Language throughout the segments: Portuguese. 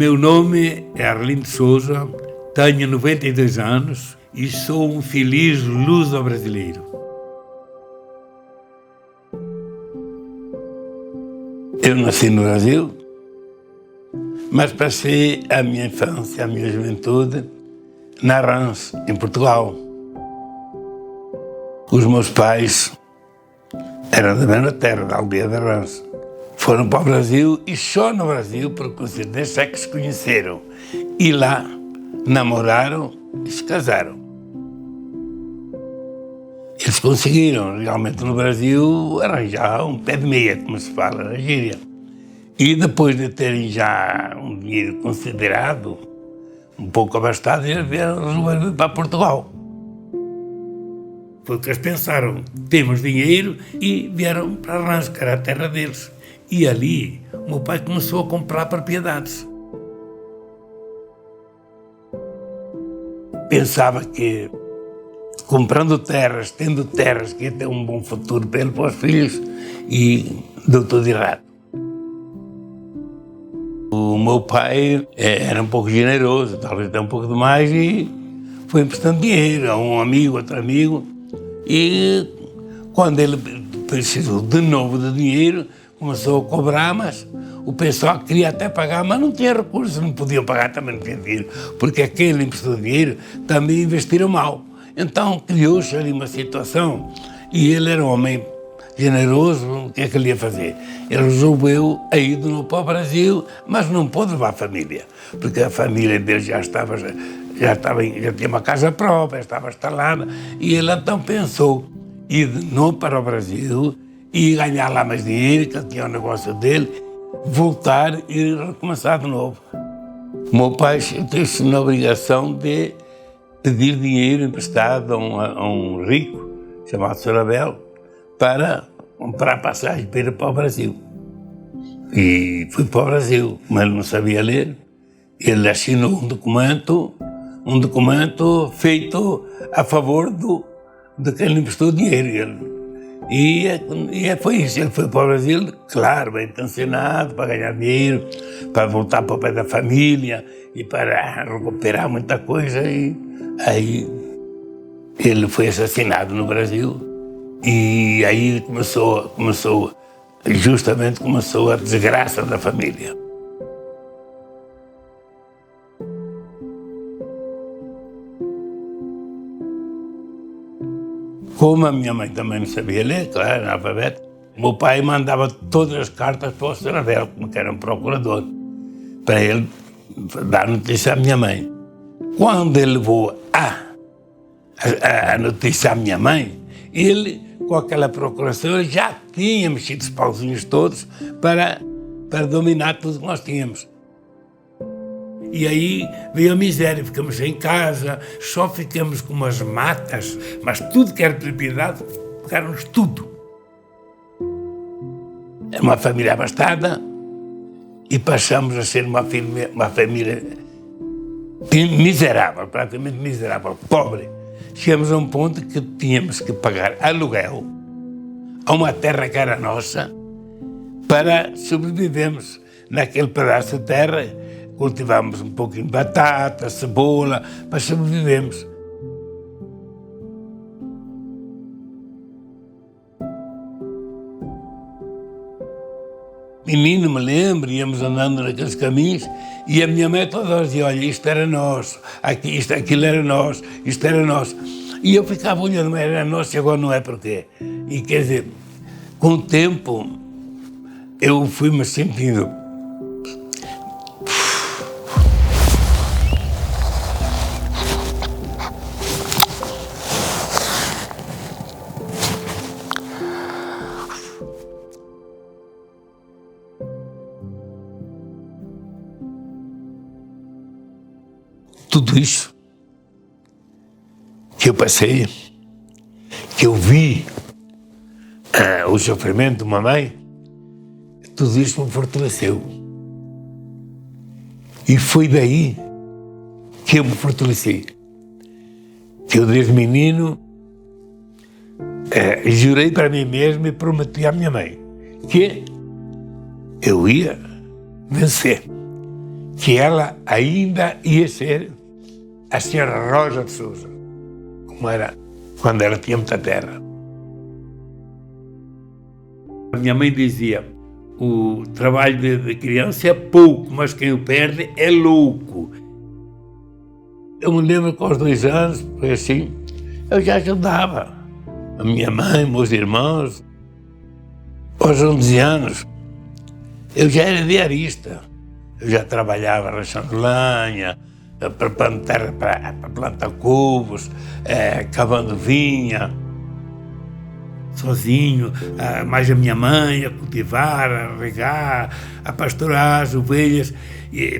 Meu nome é Arlindo Souza, tenho 92 anos e sou um feliz luso-brasileiro. Eu nasci no Brasil, mas passei a minha infância, a minha juventude na Rãs, em Portugal. Os meus pais eram da mesma terra, da aldeia de Rãs. Foram para o Brasil e só no Brasil, por coincidência, é que se conheceram. E lá namoraram e se casaram. Eles conseguiram realmente no Brasil arranjar um pé de meia, como se fala na gíria. E depois de terem já um dinheiro considerado, um pouco abastado, eles resolveram vir para Portugal. Foi o que eles pensaram, temos dinheiro, e vieram para Rãs, que era a terra deles. E ali, o meu pai começou a comprar propriedades. Pensava que, comprando terras, tendo terras, que ia ter um bom futuro para ele, para os filhos, e deu tudo errado. O meu pai era um pouco generoso, talvez até um pouco demais, e foi emprestando dinheiro a um amigo, outro amigo, e quando ele precisou de novo de dinheiro, começou a cobrar, mas o pessoal queria até pagar, mas não tinha recursos, não podiam pagar, também não tinha dinheiro, porque aquele emprestou dinheiro também investiram mal. Então criou-se ali uma situação, e ele era um homem generoso, o que é que ele ia fazer? Ele resolveu ir de novo para o Brasil, mas não pôde levar a família, porque a família dele já tinha uma casa própria, estava instalada, e ele então pensou ir de novo para o Brasil e ganhar lá mais dinheiro, que ele tinha o negócio dele, voltar e recomeçar de novo. O meu pai teve-se na obrigação de pedir dinheiro emprestado a um rico, chamado Sr. Abel, para comprar passagem para ir para o Brasil. E fui para o Brasil, mas ele não sabia ler. Ele assinou um documento feito a favor de quem lhe emprestou dinheiro. E foi isso, ele foi para o Brasil, claro, bem intencionado, para ganhar dinheiro, para voltar para o pé da família e para recuperar muita coisa. E aí ele foi assassinado no Brasil e aí começou a desgraça da família. Como a minha mãe também não sabia ler, claro, analfabeta, o meu pai mandava todas as cartas para o Sr. Abel, que era um procurador, para ele dar notícia à minha mãe. Quando ele levou a notícia à minha mãe, ele, com aquela procuração, já tinha mexido os pauzinhos todos para dominar tudo que nós tínhamos. E aí veio a miséria, ficamos sem casa, só ficamos com umas matas, mas tudo que era propriedade, pegaram-nos tudo. Era uma família abastada e passamos a ser uma família miserável, praticamente miserável, pobre. Chegamos a um ponto que tínhamos que pagar aluguel a uma terra que era nossa para sobrevivermos naquele pedaço de terra. Cultivamos um pouquinho de batata, cebola, mas sobrevivemos. Menino, me lembro, íamos andando naqueles caminhos e a minha mãe toda hora dizia, olha, isto era nosso, aquilo era nosso, isto era nosso. E eu ficava olhando, mas era nosso e agora não é porquê. E quer dizer, com o tempo, eu fui-me sentindo tudo isso que eu passei, que eu vi o sofrimento de uma mãe, tudo isso me fortaleceu. E foi daí que eu me fortaleci. Que eu, desde menino, jurei para mim mesmo e prometi à minha mãe que eu ia vencer, que ela ainda ia ser a senhora Rosa de Sousa, como era quando ela tinha muita terra. A minha mãe dizia, o trabalho de criança é pouco, mas quem o perde é louco. Eu me lembro que aos 2 anos, foi assim, eu já ajudava a minha mãe, meus irmãos. Aos 11 anos, eu já era diarista. Eu já trabalhava rachando lenha, para plantar couves, cavando vinha, sozinho, mais a minha mãe a cultivar, a regar, a pastorar as ovelhas,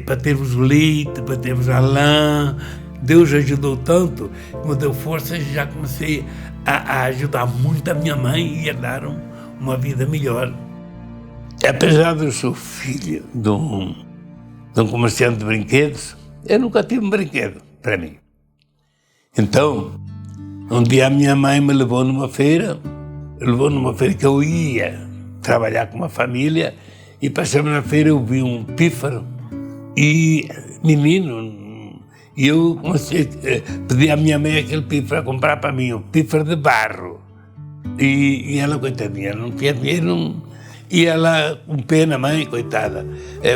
para termos o leite, para termos a lã. Deus ajudou tanto, me deu força e já comecei a ajudar muito a minha mãe e a dar uma vida melhor. Apesar de eu ser filho de um comerciante de brinquedos, eu nunca tive um brinquedo para mim. Então, um dia a minha mãe me levou numa feira que eu ia trabalhar com uma família, e passando na feira eu vi um pífaro e menino, e eu comecei a pedir à minha mãe aquele pífaro a comprar para mim, um pífaro de barro. E ela, coitadinha, não tinha dinheiro, e ela, com pena, mãe, coitada,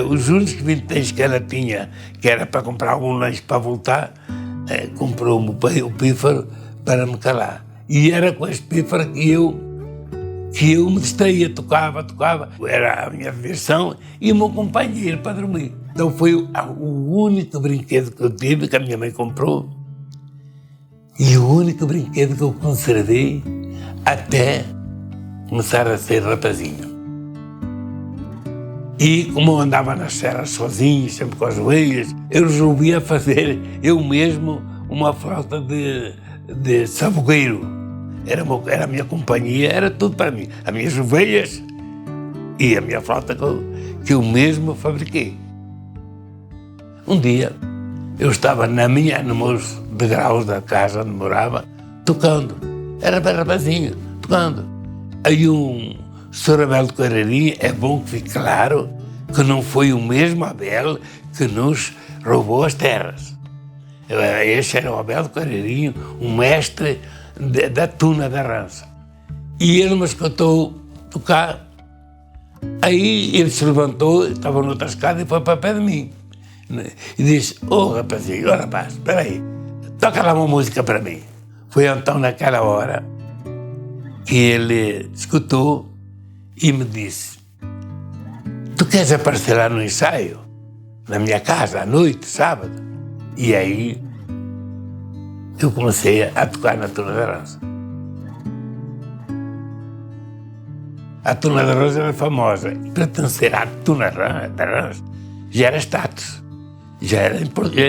os únicos vinténs que ela tinha, que era para comprar algum lanche para voltar, comprou-me o pífaro para me calar. E era com esse pífaro que eu me distraía, tocava, era a minha diversão e o meu companheiro para dormir. Então foi o único brinquedo que eu tive, que a minha mãe comprou, e o único brinquedo que eu conservei até começar a ser rapazinho. E como eu andava nas serras sozinho, sempre com as ovelhas, eu resolvia fazer eu mesmo uma flauta de sabogueiro. Era a minha companhia, era tudo para mim. As minhas ovelhas e a minha flauta que eu mesmo fabriquei. Um dia, eu estava nos meus degraus da casa onde morava, tocando. Era bem rapazinho, tocando. Aí Sr. Abel de Carreirinha, é bom que fique claro que não foi o mesmo Abel que nos roubou as terras. Esse era o Abel de Carreirinha, um mestre da tuna da rança. E ele me escutou tocar. Aí ele se levantou, estava noutra escada e foi para pé de mim. E disse, rapazinho, rapaz, espera aí, toca lá uma música para mim. Foi então naquela hora que ele escutou e me disse, tu queres aparecer lá no ensaio? Na minha casa, à noite, sábado? E aí eu comecei a tocar na Tuna da Rança. A Tuna da Rança era famosa. Pertencer à Tuna da Rança já era status, já era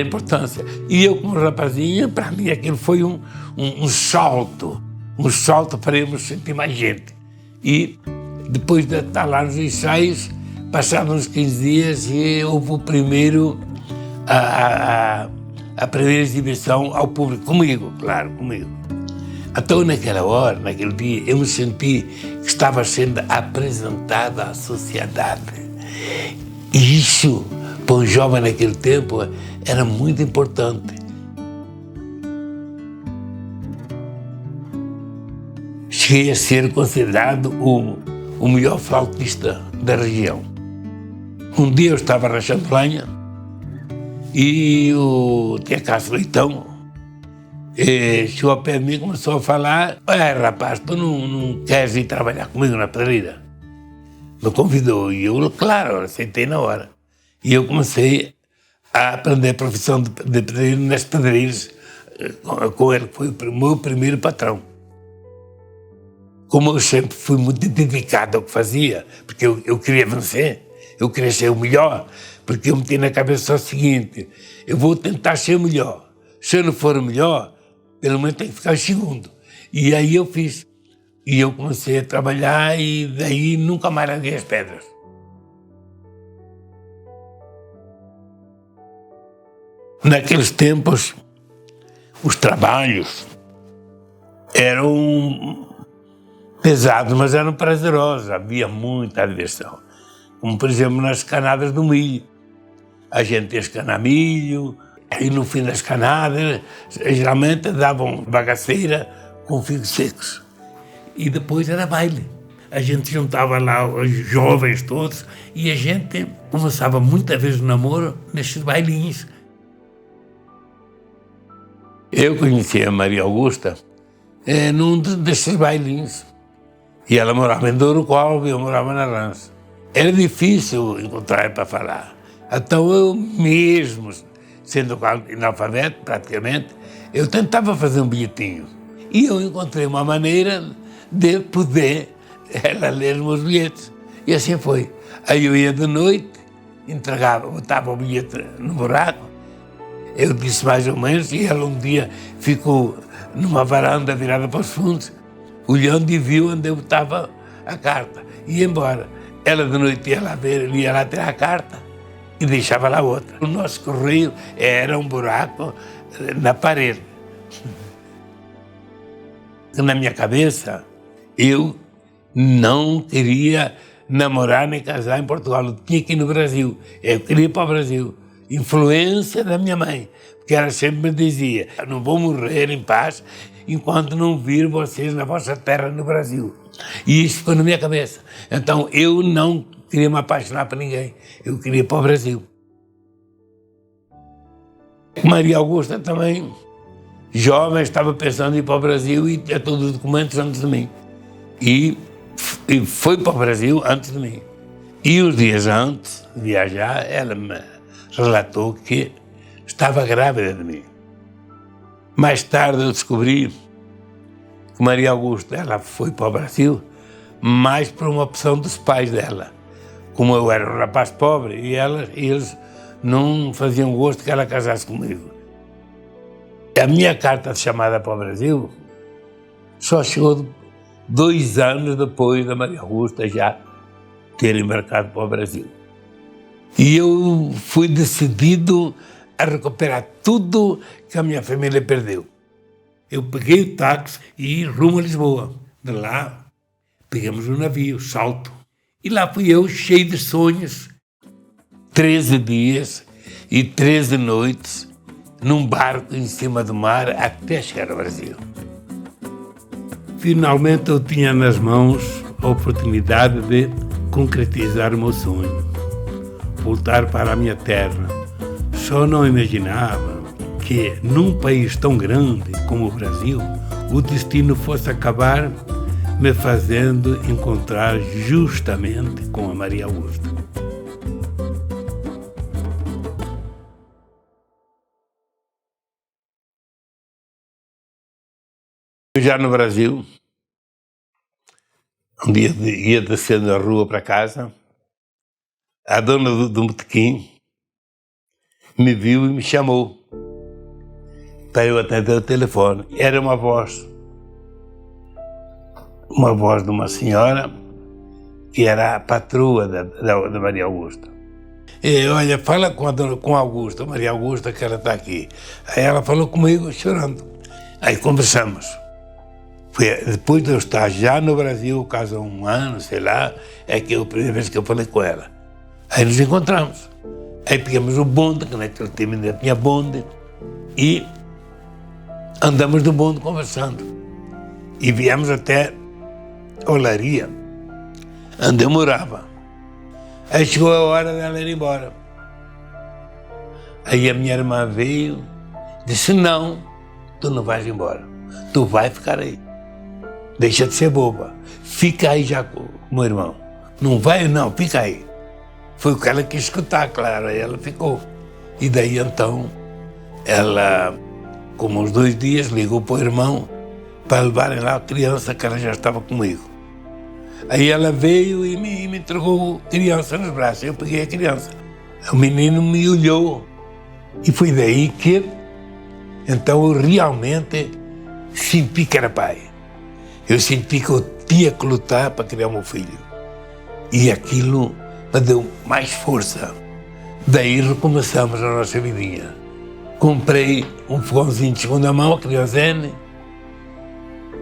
importância. E eu, como rapazinho, para mim aquilo foi um salto para eu me sentir mais gente. E depois de estar lá nos ensaios, passaram uns 15 dias e houve o primeiro, a primeira exibição ao público, comigo. Então naquela hora, naquele dia, eu me senti que estava sendo apresentado à sociedade. E isso, para um jovem naquele tempo, era muito importante. Cheguei a ser considerado o melhor flautista da região. Um dia eu estava rachando lenha e o Tia Cássio Leitão chegou ao pé de mim e começou a falar, rapaz, tu não queres ir trabalhar comigo na pedreira? Me convidou e eu, claro, aceitei na hora. E eu comecei a aprender a profissão de pedreiro nas pedreiras com ele, que foi o meu primeiro patrão. Como eu sempre fui muito dedicado ao que fazia, porque eu queria vencer, eu queria ser o melhor, porque eu meti na cabeça o seguinte, eu vou tentar ser o melhor. Se eu não for o melhor, pelo menos tenho que ficar segundo. E aí eu fiz. E eu comecei a trabalhar e daí nunca mais larguei as pedras. Naqueles tempos, os trabalhos eram pesados, mas eram prazerosos, havia muita diversão. Como, por exemplo, nas canadas do milho. a gente ia escanar milho, e no fim das canadas, geralmente davam bagaceira com figos secos. E depois era baile. A gente juntava lá os jovens todos e a gente começava muitas vezes o namoro nesses bailinhos. Eu conheci a Maria Augusta num desses bailinhos. E ela morava em Douro Calvo e eu morava na Rança. Era difícil encontrar para falar. Então eu mesmo, sendo analfabeto praticamente, eu tentava fazer um bilhetinho. E eu encontrei uma maneira de poder ela ler os meus bilhetes. E assim foi. Aí eu ia de noite, entregava, botava o bilhete no buraco. Eu disse mais ou menos, e ela um dia ficou numa varanda virada para os fundos, olhando e viu onde eu botava a carta. E ia embora. Ela de noite ia lá ver, ia lá tirar a carta e deixava lá outra. O nosso correio era um buraco na parede. Na minha cabeça, eu não queria namorar nem casar em Portugal, eu tinha que ir no Brasil. Eu queria ir para o Brasil. Influência da minha mãe, porque ela sempre me dizia: não vou morrer em paz enquanto não vir vocês na vossa terra no Brasil. E isso ficou na minha cabeça. Então eu não queria me apaixonar por ninguém, eu queria ir para o Brasil. Maria Augusta também, jovem, estava pensando em ir para o Brasil e tinha todos os documentos antes de mim. E foi para o Brasil antes de mim. E os dias antes de viajar, ela me relatou que estava grávida de mim. Mais tarde eu descobri que Maria Augusta ela foi para o Brasil mais por uma opção dos pais dela. Como eu era um rapaz pobre e eles não faziam gosto que ela casasse comigo. A minha carta de chamada para o Brasil só chegou 2 anos depois da Maria Augusta já ter embarcado para o Brasil. E eu fui decidido a recuperar tudo que a minha família perdeu. Eu peguei o táxi e ia rumo a Lisboa. De lá, pegamos um navio, Salto. E lá fui eu, cheio de sonhos. 13 dias e 13 noites num barco em cima do mar até chegar ao Brasil. Finalmente eu tinha nas mãos a oportunidade de concretizar o meu sonho. Voltar para a minha terra. Só não imaginava que, num país tão grande como o Brasil, o destino fosse acabar me fazendo encontrar justamente com a Maria Augusta. Já no Brasil, um dia ia descendo a rua para casa, a dona do botequim me viu e me chamou para eu atender o telefone. Era uma voz de uma senhora que era a patroa da Maria Augusta. E, olha, fala com a Augusta, Maria Augusta, que ela está aqui. Aí ela falou comigo chorando. Aí conversamos. Foi depois de eu estar já no Brasil, quase há 1 ano, sei lá, é que a primeira vez que eu falei com ela. Aí nos encontramos. Aí pegamos o bonde, que naquele tempo ainda tinha bonde, e andamos no bonde conversando. E viemos até Olaria, onde eu morava. Aí chegou a hora dela ir embora. Aí a minha irmã veio, disse: não, tu não vais embora, tu vais ficar aí. Deixa de ser boba, fica aí já com o meu irmão. Não vai, não, fica aí. Foi o que ela quis escutar, claro, aí ela ficou. E daí então, ela, como uns 2 dias, ligou para o irmão para levarem lá a criança, que ela já estava comigo. Aí ela veio e me entregou a criança nos braços, eu peguei a criança. O menino me olhou e foi daí que, então eu realmente senti que era pai. Eu senti que eu tinha que lutar para criar o meu filho. E aquilo me deu mais força. Daí recomeçamos a nossa vidinha. Comprei um fogãozinho de segunda mão, a querosene.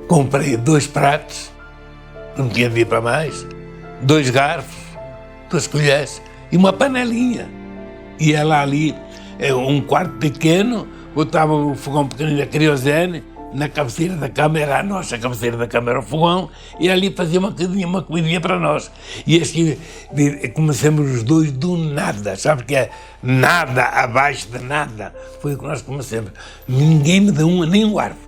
Comprei 2 pratos, não tinha dinheiro para mais, 2 garfos, 2 colheres e uma panelinha. E ela ali, um quarto pequeno, botava o fogão pequenino da querosene, na cabeceira da cama era a nossa cabeceira da cama, era o fogão, e ali fazia uma comidinha para nós. E assim, começamos os dois do nada, sabe que é nada abaixo de nada. Foi o que nós começamos. Ninguém me deu nem um arvo.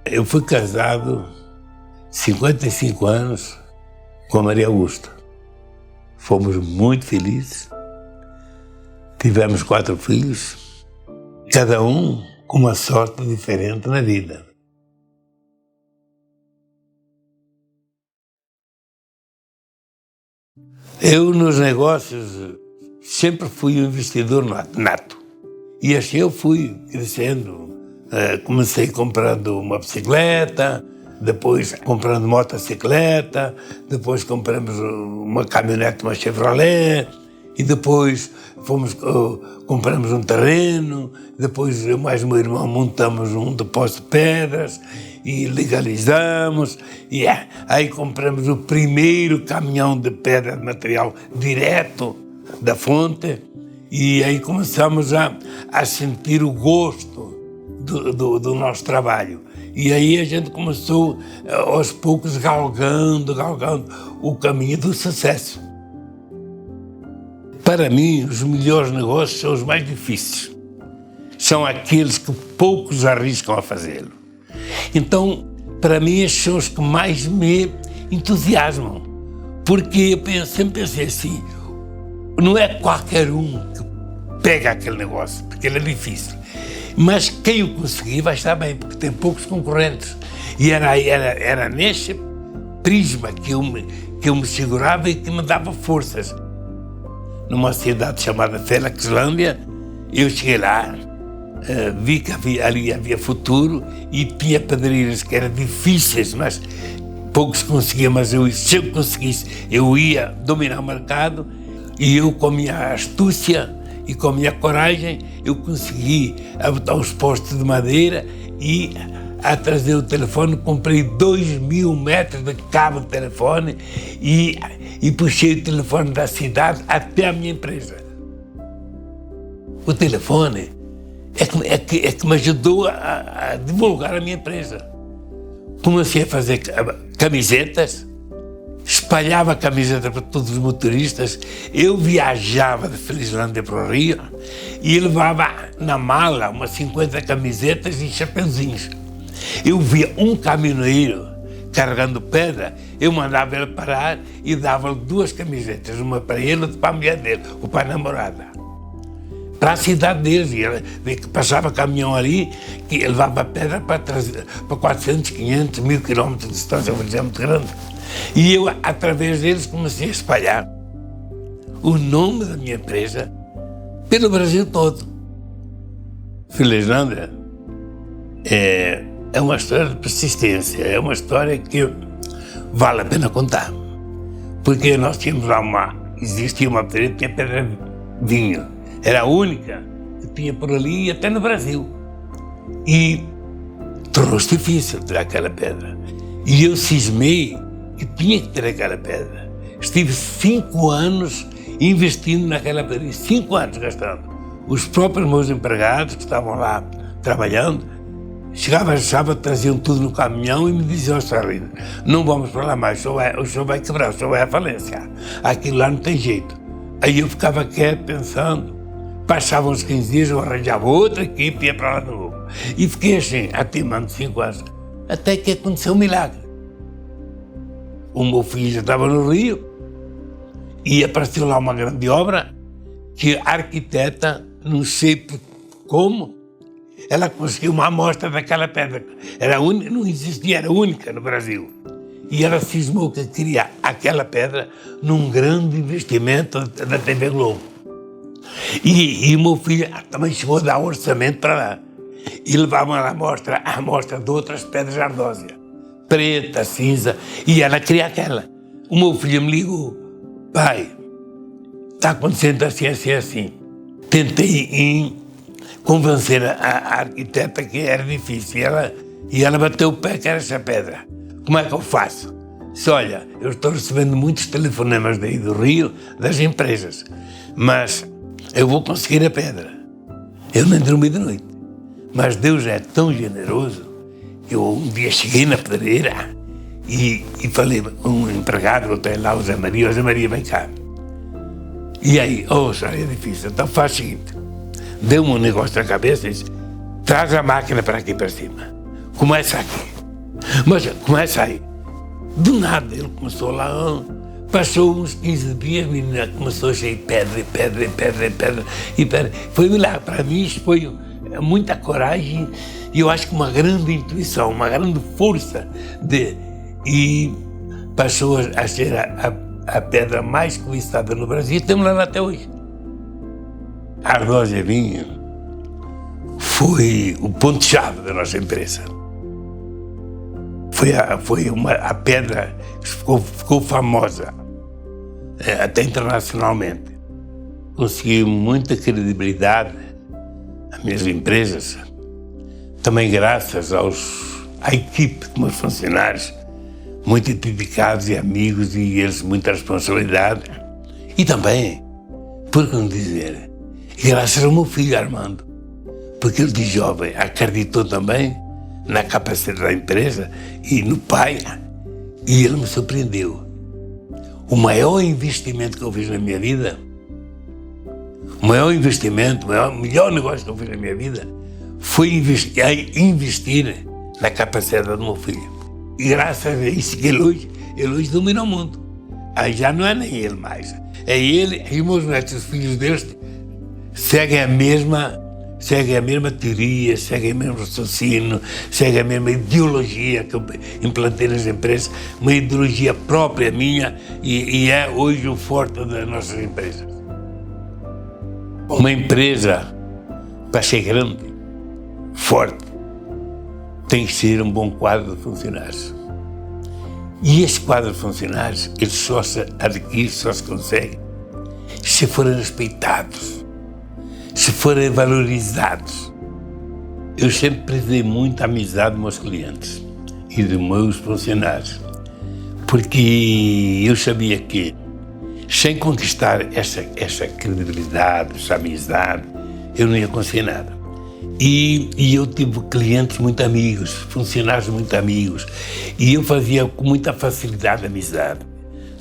Eu fui casado 55 anos com a Maria Augusta. Fomos muito felizes. Tivemos 4 filhos, cada um com uma sorte diferente na vida. Eu, nos negócios, sempre fui um investidor nato. E assim eu fui crescendo. Comecei comprando uma bicicleta, depois comprando motocicleta, depois compramos uma caminhonete, uma Chevrolet, e depois compramos um terreno, depois eu mais o meu irmão montamos um depósito de pedras e legalizamos, e aí compramos o primeiro caminhão de pedra de material direto da fonte, e aí começamos a sentir o gosto do nosso trabalho. E aí a gente começou, aos poucos, galgando o caminho do sucesso. Para mim, os melhores negócios são os mais difíceis. São aqueles que poucos arriscam a fazê-lo. Então, para mim, estes são os que mais me entusiasmam. Porque eu sempre pensei assim, não é qualquer um que pega aquele negócio, porque ele é difícil. Mas quem o conseguir vai estar bem, porque tem poucos concorrentes. E era neste prisma que eu me segurava e que me dava forças. Numa cidade chamada Felixlândia, eu cheguei lá, vi que ali havia futuro e tinha pedreiras que eram difíceis, mas poucos conseguiam, mas se eu conseguisse, eu ia dominar o mercado, e eu, com a minha astúcia e com a minha coragem, eu consegui botar os postes de madeira e a trazer o telefone. Comprei 2.000 metros de cabo de telefone e puxei o telefone da cidade até a minha empresa. O telefone é que me ajudou a divulgar a minha empresa. Comecei a fazer camisetas, espalhava a camiseta para todos os motoristas. Eu viajava de Felixlândia para o Rio e levava na mala umas 50 camisetas e chapeuzinhos. Eu via um caminhoneiro carregando pedra, eu mandava ele parar e dava-lhe 2 camisetas, uma para ele e outra para a mulher dele, ou para a namorada. Para a cidade deles, e ele passava caminhão ali, que levava pedra para 400, 500, 1.000 quilómetros de distância, uma dizer muito grande. E eu, através deles, comecei a espalhar o nome da minha empresa pelo Brasil todo. Felixlândia é uma história de persistência, é uma história que vale a pena contar. Porque nós tínhamos lá existia uma pedra que tinha pedra de vinho. Era a única que tinha por ali e até no Brasil. E tornou-se difícil ter aquela pedra. E eu cismei que tinha que ter aquela pedra. Estive 5 anos investindo naquela pedra, 5 anos gastando. Os próprios meus empregados que estavam lá trabalhando, chegava sábado, traziam tudo no caminhão e me diziam: Sarlino, não vamos para lá mais, o senhor vai quebrar, o senhor vai à falência. Aquilo lá não tem jeito. Aí eu ficava quieto pensando. Passavam uns 15 dias, eu arranjava outra equipe e ia para lá de novo. E fiquei assim, atimando 5 anos, até que aconteceu um milagre. O meu filho já estava no Rio e apareceu lá uma grande obra que a arquiteta, não sei como, ela conseguiu uma amostra daquela pedra. Não existia, era única no Brasil. E ela cismou que queria aquela pedra num grande investimento da TV Globo. E o meu filho também chegou a dar orçamento para lá. E levavam a amostra de outras pedras ardósias, preta, cinza, e ela queria aquela. O meu filho me ligou: pai, está acontecendo assim, assim, assim. Tentei convencer a arquiteta que era difícil, e ela bateu o pé que era essa pedra. Como é que eu faço? Disse: olha, eu estou recebendo muitos telefonemas daí do Rio, das empresas, mas eu vou conseguir a pedra. Eu nem dormi de noite. Mas Deus é tão generoso, eu um dia cheguei na pedreira e falei, um empregado que eu tenho lá, o Zé Maria, vem cá. E aí, é difícil, então faz o seguinte, deu-me um negócio na cabeça e disse, traz a máquina para aqui para cima. Começa aqui. Mas começa aí. Do nada ele começou lá, passou uns 15 dias, a menina começou a cheio de pedra. Foi um milagre. Para mim isso foi muita coragem e eu acho que uma grande intuição, uma grande força e passou a ser a pedra mais cobiçada no Brasil e estamos lá até hoje. A Ardósia Vinho foi o ponto-chave da nossa empresa. Foi a pedra que ficou famosa, até internacionalmente. Consegui muita credibilidade às minhas empresas, também graças à equipe de meus funcionários, muito dedicados e amigos, e eles muita responsabilidade. E também, por que não dizer, graças ao meu filho Armando, porque ele de jovem acreditou também na capacidade da empresa e no pai, e ele me surpreendeu. O maior investimento que eu fiz na minha vida, o melhor negócio que eu fiz na minha vida, foi investir na capacidade do meu filho. E graças a isso que ele hoje domina o mundo. Aí já não é nem ele mais. É ele e os meus netos, os filhos deles, seguem a mesma teoria, seguem o mesmo raciocínio, seguem a mesma ideologia que eu implantei nas empresas, uma ideologia própria minha e é hoje o forte das nossas empresas. Uma empresa, para ser grande, forte, tem que ser um bom quadro de funcionários. E esse quadro de funcionários, eles só se adquire, só se consegue, se forem respeitados, se forem valorizados. Eu sempre prezei muito a amizade dos meus clientes e dos meus funcionários, porque eu sabia que, sem conquistar essa credibilidade, essa amizade, eu não ia conseguir nada. E eu tive clientes muito amigos, funcionários muito amigos, e eu fazia com muita facilidade amizade.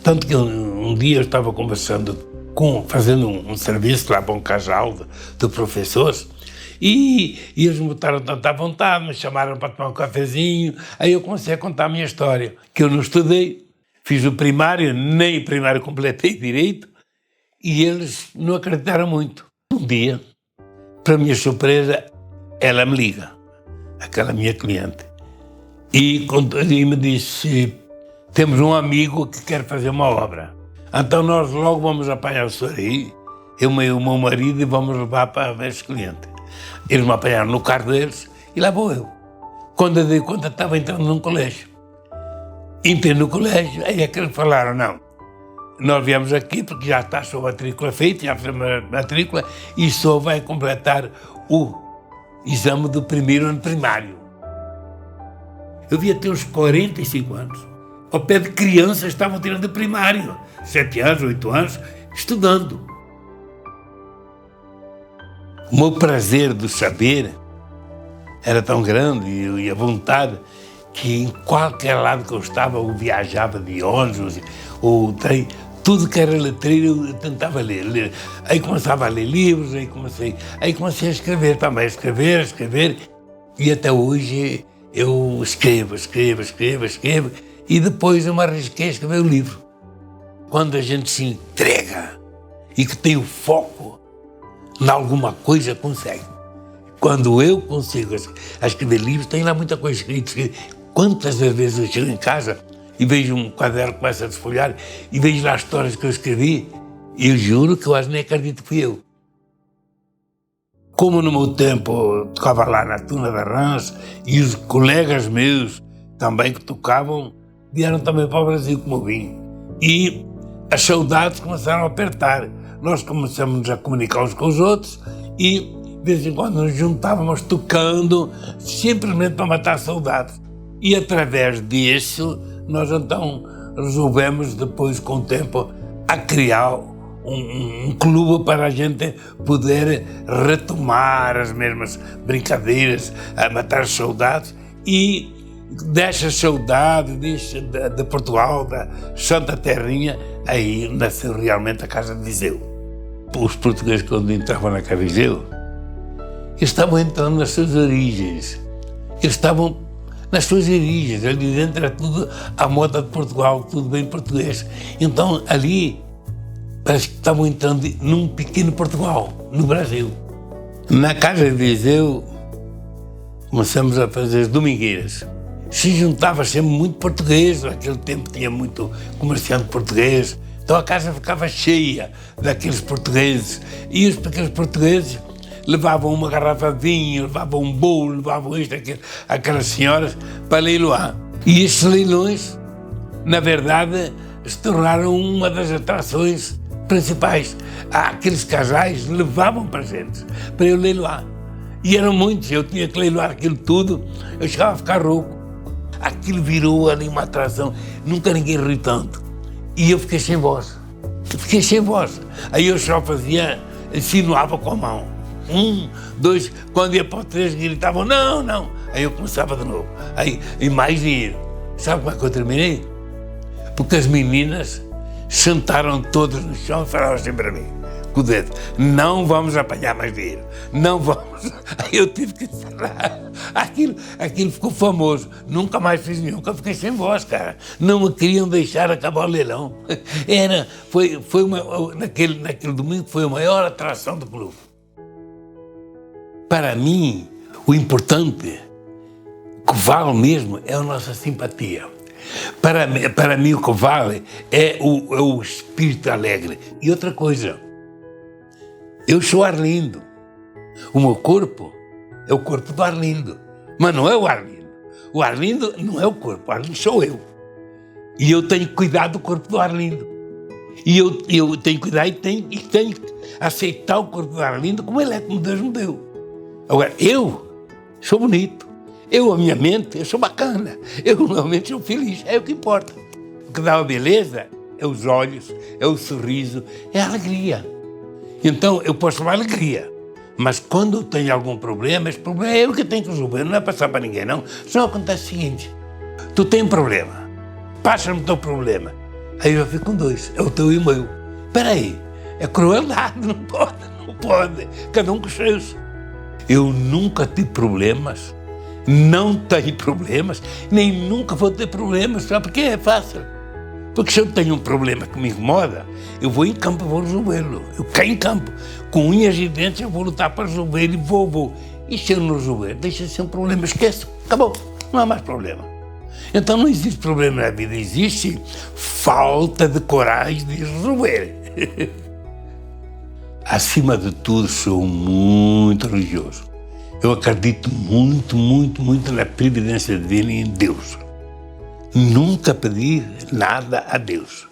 Tanto que um dia eu estava conversando, fazendo um serviço lá para um casal de professores, e eles me botaram tanta vontade, me chamaram para tomar um cafezinho, aí eu comecei a contar a minha história, que eu não estudei, fiz o primário, nem o primário completei direito, e eles não acreditaram muito. Um dia, para minha surpresa, ela me liga, aquela minha cliente, e me disse, temos um amigo que quer fazer uma obra, então nós logo vamos apanhar o senhor aí, eu e o meu marido, e vamos levar para ver esse cliente. Eles me apanharam no carro deles e lá vou eu. Quando eu dei conta, estava entrando num colégio. Entrei no colégio, aí é que eles falaram, não, nós viemos aqui porque já está a sua matrícula feita, já fez a matrícula e só vai completar o exame do primeiro ano primário. Eu devia ter uns 45 anos. Ao pé de crianças estavam tirando primário, 7 anos, 8 anos, estudando. O meu prazer do saber era tão grande e a vontade que em qualquer lado que eu estava, eu viajava de ônibus ou trem, tudo que era letreiro eu tentava ler. Aí começava a ler livros, aí comecei a escrever também, escrever, e até hoje eu escrevo, e depois eu me arrisquei a escrever o livro. Quando a gente se entrega e que tem o foco em alguma coisa, consegue. Quando eu consigo escrever livros, tem lá muita coisa escrita. Quantas vezes eu chego em casa e vejo um caderno que começa a desfolhar e vejo lá as histórias que eu escrevi, e eu juro que eu quase nem acredito que fui eu. Como no meu tempo eu tocava lá na Tuna da Rãs e os colegas meus também que tocavam vieram também para o Brasil como eu vim. E as saudades começaram a apertar. Nós começamos a comunicar uns com os outros e de vez em quando nos juntávamos tocando simplesmente para matar saudades. E através disso nós então resolvemos depois com o tempo a criar um clube para a gente poder retomar as mesmas brincadeiras, a matar saudades, e dessas saudades de Portugal, da Santa Terrinha, aí nasceu realmente a Casa de Viseu. Os portugueses, quando entravam na Casa de Viseu, estavam entrando nas suas origens. Eles estavam nas suas origens, ali dentro era tudo à moda de Portugal, tudo bem português. Então ali parece que estavam entrando num pequeno Portugal, no Brasil. Na Casa de Viseu começamos a fazer as domingueiras. Se juntava sempre muito português, naquele tempo tinha muito comerciante português, então a casa ficava cheia daqueles portugueses. E os pequenos portugueses levavam uma garrafa de vinho, levavam um bolo, levavam isto, aquilo, aquelas senhoras, para leiloar. E estes leilões, na verdade, se tornaram uma das atrações principais. Aqueles casais levavam presentes para eu leiloar. E eram muitos, eu tinha que leiloar aquilo tudo, eu chegava a ficar rouco. Aquilo virou ali uma atração, nunca ninguém riu tanto. E eu fiquei sem voz. Aí eu só fazia, insinuava com a mão. 1, 2, quando ia para o 3 gritavam, não, não. Aí eu começava de novo. Aí, e mais dinheiro. Sabe como é que eu terminei? Porque as meninas sentaram todas no chão e falaram assim para mim, com o dedo, não vamos apanhar mais dinheiro, não vamos. Aí eu tive que encerrar. Aquilo ficou famoso. Nunca mais fiz nenhum, nunca fiquei sem voz, cara. Não me queriam deixar acabar o leilão. Naquele domingo foi a maior atração do clube. Para mim, o importante, o que vale mesmo, é a nossa simpatia. Para mim, o que vale é o espírito alegre. E outra coisa, eu sou Arlindo. O meu corpo é o corpo do Arlindo, mas não é o Arlindo. O Arlindo não é o corpo, o Arlindo sou eu. E eu tenho que cuidar do corpo do Arlindo. E eu tenho que cuidar e tenho que aceitar o corpo do Arlindo como ele é, como Deus me deu. Agora, eu sou bonito. A minha mente, eu sou bacana. Eu realmente sou feliz, é o que importa. O que dá a beleza é os olhos, é o sorriso, é a alegria. Então, eu posso levar alegria. Mas quando eu tenho algum problema, esse problema é eu que tenho que resolver, não é passar para ninguém, não. Senão acontece o seguinte, tu tens um problema, passa-me o teu problema. Aí eu fico com 2, é o teu e o meu. Espera aí, é crueldade, não pode. Cada um com os seus. Eu nunca tive problemas, não tenho problemas, nem nunca vou ter problemas, sabe por quê? É fácil. Porque se eu tenho um problema que me incomoda, eu vou em campo e vou resolvê-lo. Eu caio em campo, com unhas e dentes eu vou lutar para resolver e vou. E se eu não resolver, deixa de ser um problema, esquece, acabou, não há mais problema. Então não existe problema na vida, existe falta de coragem de resolver. Acima de tudo, sou muito religioso. Eu acredito muito na previdência divina e em Deus. Nunca pedi nada a Deus.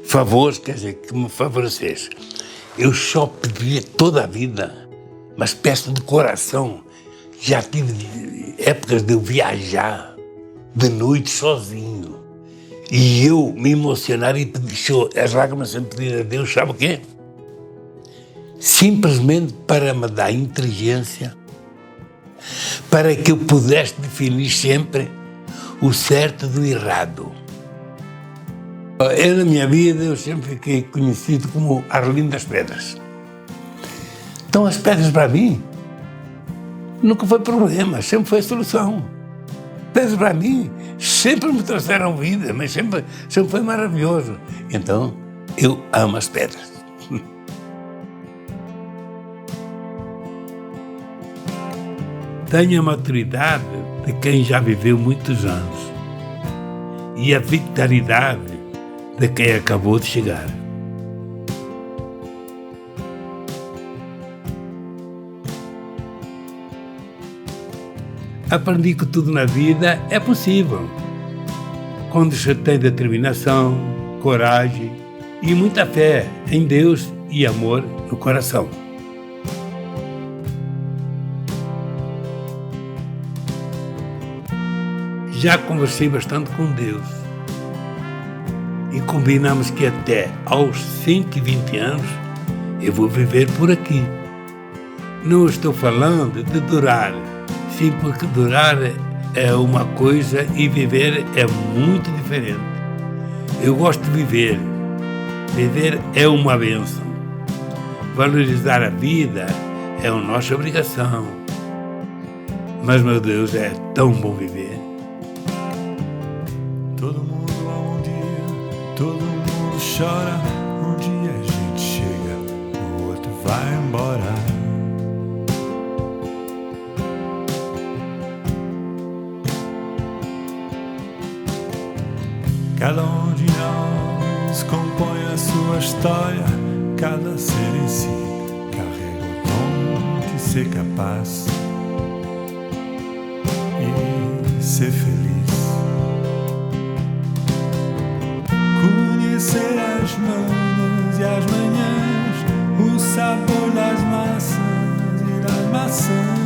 Favores, quer dizer, que me favorecesse. Eu só pedi toda a vida, mas peço de coração. Já tive épocas de eu viajar de noite sozinho. E eu me emocionar e pedir, as lágrimas sem pedir a Deus, sabe o quê? Simplesmente para me dar inteligência, para que eu pudesse definir sempre o certo do errado. Na minha vida eu sempre fiquei conhecido como Arlindo das Pedras. Então as pedras para mim nunca foi problema, sempre foi solução. Pedras para mim sempre me trouxeram vida, mas sempre foi maravilhoso. Então eu amo as pedras. Tenho a maturidade de quem já viveu muitos anos e a vitalidade de quem acabou de chegar. Aprendi que tudo na vida é possível, quando se tem determinação, coragem e muita fé em Deus e amor no coração. Já conversei bastante com Deus e combinamos que até aos 120 anos eu vou viver por aqui. Não estou falando de durar, sim, porque durar é uma coisa e viver é muito diferente. Eu gosto de viver. Viver é uma bênção. Valorizar a vida é a nossa obrigação. Mas, meu Deus, é tão bom viver. Todo mundo há um dia, todo mundo chora. Um dia a gente chega, o outro vai embora. Cada um de nós compõe a sua história. Cada ser em si carrega o dom de ser capaz e ser feliz. Conhecer as manas e as manhãs, o sabor das maçãs e das maçãs.